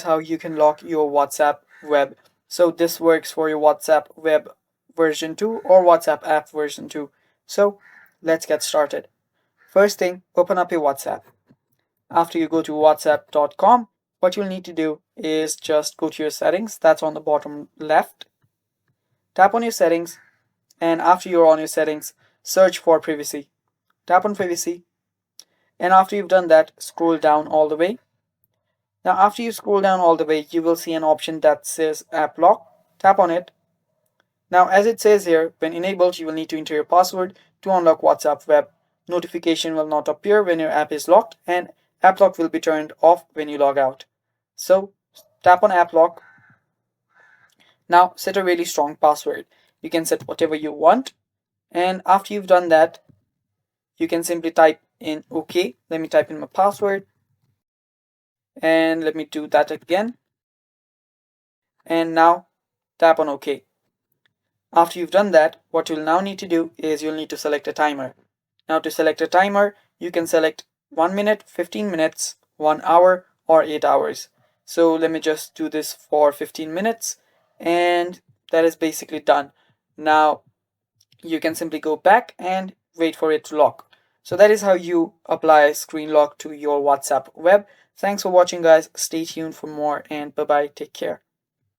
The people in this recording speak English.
how you can lock your WhatsApp web. So this works for your WhatsApp web version 2 or WhatsApp app version 2. So let's get started. First thing, open up your WhatsApp. After you go to whatsapp.com, what you'll need to do is just go to your settings. That's on the bottom left. Tap on your settings, and after you're on your settings, search for privacy. Tap on privacy, and after you've done that, scroll down all the way. Now, after you scroll down all the way, you will see an option that says App Lock. Tap on it. Now, as it says here, when enabled, you will need to enter your password to unlock WhatsApp web. Notification will not appear when your app is locked, and App Lock will be turned off when you log out. So, tap on App Lock. Now, set a really strong password. You can set whatever you want, and after you've done that, you can simply type in OK. Let me type in my password, and let me do that again. And now tap on OK. After you've done that, what you'll now need to do is you'll need to select a timer. Now to select a timer, you can select 1 minute, 15 minutes, 1 hour, or 8 hours. So let me just do this for 15 minutes, and that is basically done. Now you can simply go back and wait for it to lock. So that is how you apply screen lock to your WhatsApp web. Thanks for watching, guys. Stay tuned for more, and bye bye. Take care.